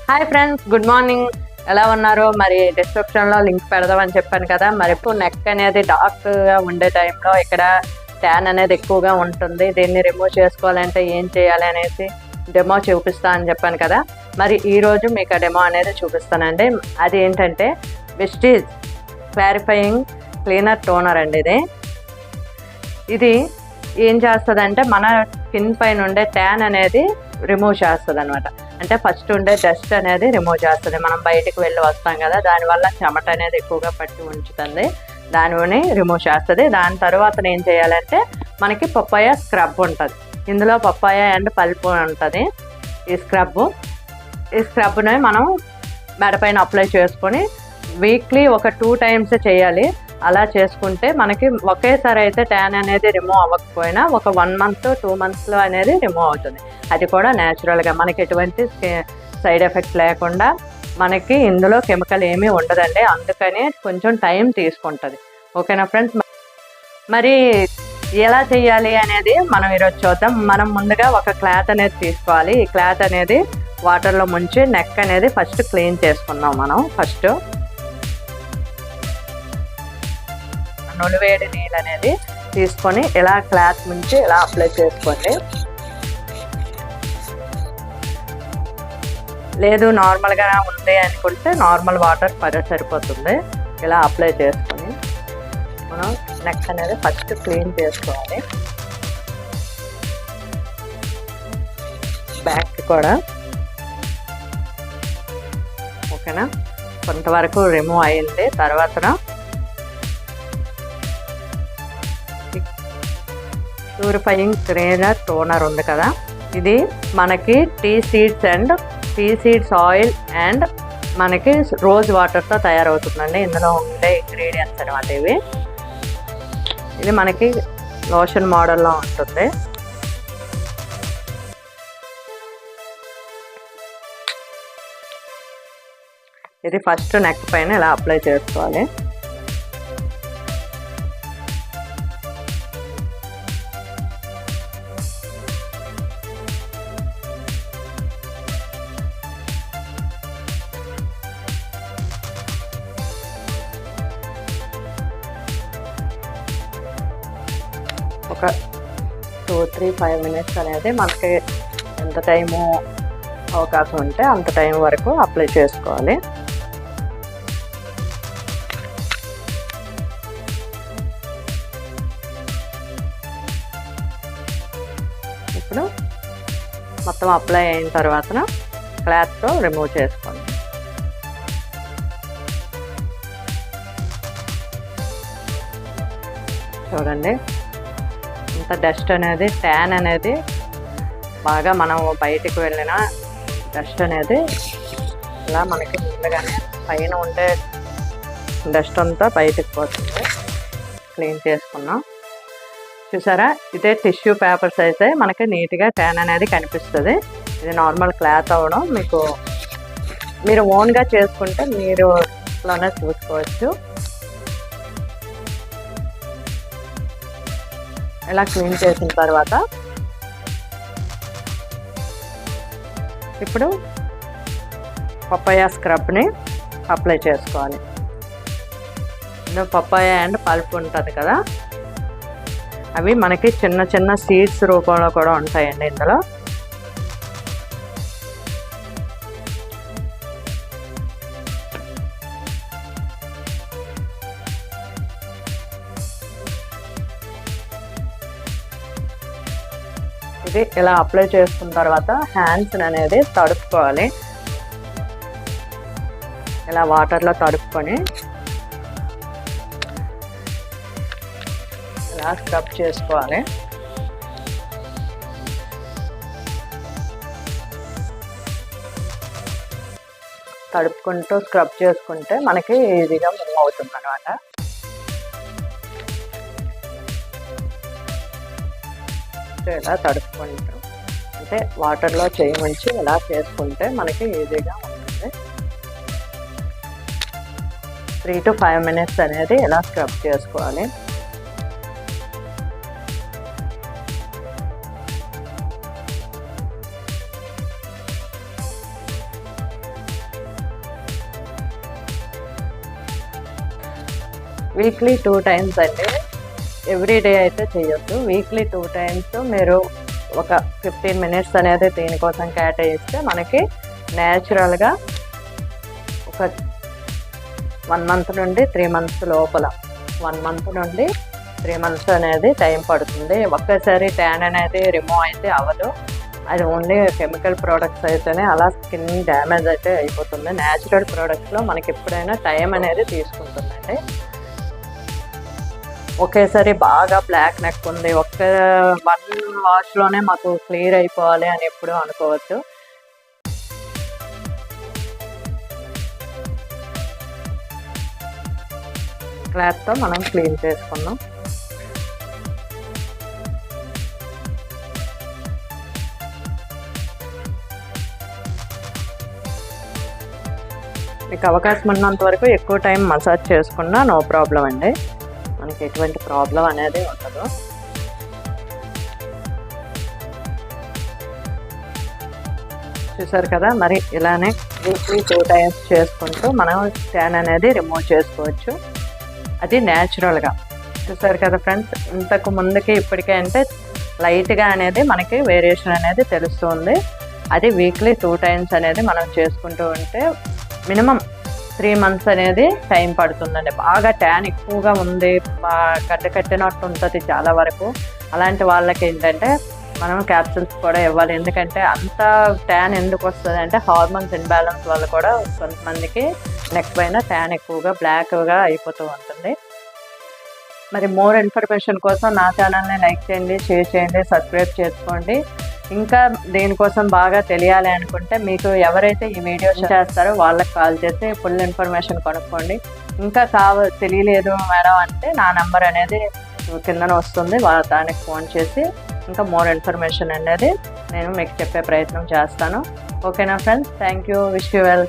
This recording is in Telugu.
Hi friends, good morning. ఎలా ఉన్నారు? మరి డిస్క్రిప్షన్లో లింక్ పెడదామని చెప్పాను కదా. మరి ఇప్పుడు నెక్ అనేది డార్క్గా ఉండే టైంలో ఇక్కడ ట్యాన్ అనేది ఎక్కువగా ఉంటుంది. దీన్ని రిమూవ్ చేసుకోవాలంటే ఏం చేయాలి అనేసి డెమో చూపిస్తా అని చెప్పాను కదా. మరి ఈరోజు మీకు ఆ డెమో అనేది చూపిస్తానండి. అది ఏంటంటే విస్టీజ్ క్లారిఫైయింగ్ క్లీనర్ టోనర్ అండి. ఇది ఏం చేస్తుందంటే మన స్కిన్ పైన ఉండే ట్యాన్ అనేది రిమూవ్ చేస్తుంది అనమాట. అంటే ఫస్ట్ ఉండే డస్ట్ అనేది రిమూవ్ చేస్తుంది. మనం బయటకు వెళ్ళి వస్తాం కదా, దానివల్ల చెమట అనేది ఎక్కువగా పట్టి ఉంచుతుంది, దానిని రిమూవ్ చేస్తుంది. దాని తర్వాత ఏం చేయాలంటే మనకి పప్పాయ స్క్రబ్ ఉంటుంది. ఇందులో పప్పాయ అండ్ పల్పు ఉంటుంది. ఈ స్క్రబ్ని మనం మెడపైన అప్లై చేసుకొని వీక్లీ ఒక 2 times చేయాలి. అలా చేసుకుంటే మనకి ఒకేసారి అయితే ట్యాన్ అనేది రిమూవ్ అవ్వకపోయినా ఒక 1 month 2 monthsలో అనేది రిమూవ్ అవుతుంది. అది కూడా న్యాచురల్గా మనకి ఎటువంటి సైడ్ ఎఫెక్ట్స్ లేకుండా. మనకి ఇందులో కెమికల్ ఏమీ ఉండదండి, అందుకని కొంచెం టైం తీసుకుంటుంది. ఓకేనా ఫ్రెండ్స్? మరి ఎలా చేయాలి అనేది మనం ఈరోజు చూద్దాం. మనం ముందుగా ఒక క్లాత్ అనేది తీసుకోవాలి. ఈ క్లాత్ అనేది వాటర్లో ముంచి నెక్ అనేది ఫస్ట్ క్లీన్ చేసుకుందాం. మనం ఫస్ట్ నులివేడి నీళ్ళు అనేది తీసుకొని ఇలా క్లాత్ ముంచి ఇలా అప్లై చేసుకోండి. లేదు నార్మల్గా ఉంది అనుకుంటే నార్మల్ వాటర్ సరిపోతుంది. ఇలా అప్లై చేసుకొని మనం నెక్ అనేది ఫస్ట్ క్లీన్ చేసుకోవాలి. బ్యాక్ కూడా ఓకేనా, కొంతవరకు రిమూవ్ అయింది. తర్వాత ప్యూరిఫైయింగ్ క్లీనర్ టోనర్ ఉంది కదా, ఇది మనకి టీ సీడ్స్ ఆయిల్ అండ్ మనకి రోజ్ వాటర్తో తయారవుతుందండి. ఇందులో ఉండే ఇంగ్రీడియంట్స్ అనమాట ఇవి. ఇది మనకి లోషన్ మోడల్లో ఉంటుంది. ఇది ఫస్ట్ నెక్ పైన ఇలా అప్లై చేసుకోవాలి. ఒక 2-3-5 minutes అనేది మనకి ఎంత టైము అవకాశం ఉంటే అంత టైం వరకు అప్లై చేసుకోవాలి. ఇప్పుడు మొత్తం అప్లై అయిన తర్వాత క్లాత్తో రిమూవ్ చేసుకోండి. చూడండి, ఇంత డస్ట్ అనేది ట్యాన్ అనేది బాగా మనం బయటికి వెళ్ళిన డస్ట్ అనేది ఇలా మనకి ముందుగానే పైన ఉండే డస్ట్ అంతా బయటికి పోతుంది. క్లీన్ చేసుకున్నాం. చూసారా, ఇదే టిష్యూ పేపర్స్ అయితే మనకి నీట్గా ట్యాన్ అనేది కనిపిస్తుంది. ఇది నార్మల్ క్లాత్ అవ్వడం మీరు ఓన్గా చేసుకుంటే మీరు ఇంట్లోనే చూసుకోవచ్చు. ఇలా క్లీన్ చేసిన తర్వాత ఇప్పుడు పప్పాయ స్క్రబ్ని అప్లై చేసుకోవాలి. ఇందులో పప్పాయ అండ్ పల్ప్ ఉంటుంది కదా, అవి మనకి చిన్న చిన్న సీడ్స్ రూపంలో కూడా ఉంటాయండి ఇందులో. ఇది ఇలా అప్లై చేసుకున్న తర్వాత హ్యాండ్స్ అనేది తడుపుకోవాలి. ఇలా వాటర్లో తడుపుకొని ఇలా స్క్రబ్ చేసుకోవాలి. తడుపుకుంటూ స్క్రబ్ చేసుకుంటే మనకి ఈజీగా మూవ్ అవుతుంది అనమాట. ఇలా తడుపుకుంటూ అంటే వాటర్లో చేయి ముంచి ఇలా చేసుకుంటే మనకి ఈజీగా ఉంటుంది. 3 to 5 minutes అనేది ఇలా స్క్రబ్ చేసుకోవాలి. వీక్లీ 2 టైమ్స్ అండి, ఎవ్రీ డే అయితే చేయొద్దు. వీక్లీ 2 టైమ్స్ మీరు ఒక 15 మినిట్స్ అనేది దీనికోసం కేటాయిస్తే మనకి న్యాచురల్గా ఒక 1 మంత్ నుండి 3 మంత్స్ లోపల 1 మంత్ నుండి 3 మంత్స్ అనేది టైం పడుతుంది. ఒక్కసారి ట్యాన్ అనేది రిమూవ్ అయితే అవ్వదు, అది ఓన్లీ కెమికల్ ప్రోడక్ట్స్ అయితేనే అలా స్కిన్ డ్యామేజ్ అయితే అయిపోతుంది. న్యాచురల్ ప్రోడక్ట్స్లో మనకి ఎప్పుడైనా టైం అనేది తీసుకుంటుందండి. ఒకేసారి బాగా బ్లాక్ నెక్ ఉంది, ఒక్క 1 వాష్లోనే మాకు క్లియర్ అయిపోవాలి అని ఎప్పుడూ అనుకోవద్దు. క్లాత్తో మనం క్లీన్ చేసుకుందాం. మీకు అవకాశం ఉన్నంత వరకు ఎక్కువ టైం మసాజ్ చేసుకున్నా నో ప్రాబ్లం అండి, మనకి ఎటువంటి ప్రాబ్లం అనేది ఉండదు. చూసారు కదా, మరి ఇలానే వీక్లీ 2 టైమ్స్ చేసుకుంటూ మనం ట్యాన్ అనేది రిమూవ్ చేసుకోవచ్చు. అది న్యాచురల్గా. చూసారు కదా ఫ్రెండ్స్, ఇంతకు ముందుకి ఇప్పటికే అంటే లైట్గా అనేది మనకి వేరియేషన్ అనేది తెలుస్తుంది. అది వీక్లీ 2 టైమ్స్ అనేది మనం చేసుకుంటూ ఉంటే మినిమం 3 మంత్స్ అనేది టైం పడుతుందండి. బాగా ట్యాన్ ఎక్కువగా ఉంది, కట్టినట్టు ఉంటుంది చాలా వరకు. అలాంటి వాళ్ళకి ఏంటంటే మనం క్యాప్సూల్స్ కూడా ఇవ్వాలి. ఎందుకంటే అంత ట్యాన్ ఎందుకు వస్తుంది అంటే హార్మోన్స్ ఇన్బ్యాలెన్స్ వల్ల కూడా కొంతమందికి నెక్ పైన ట్యాన్ ఎక్కువగా బ్లాక్గా అయిపోతూ ఉంటుంది. మరి మోర్ ఇన్ఫర్మేషన్ కోసం నా ఛానల్ని లైక్ చేయండి, షేర్ చేయండి, సబ్స్క్రైబ్ చేసుకోండి. ఇంకా దీనికోసం బాగా తెలియాలి అనుకుంటే మీకు ఎవరైతే ఈ వీడియో చేస్తారో వాళ్ళకి కాల్ చేసి ఫుల్ ఇన్ఫర్మేషన్ కొనుక్కోండి. ఇంకా తెలియలేదు మేడం అంటే నా నెంబర్ అనేది కిందన వస్తుంది, దానికి ఫోన్ చేసి ఇంకా మోర్ ఇన్ఫర్మేషన్ అనేది నేను మీకు చెప్పే ప్రయత్నం చేస్తాను. ఓకేనా friends, thank you, wish you well.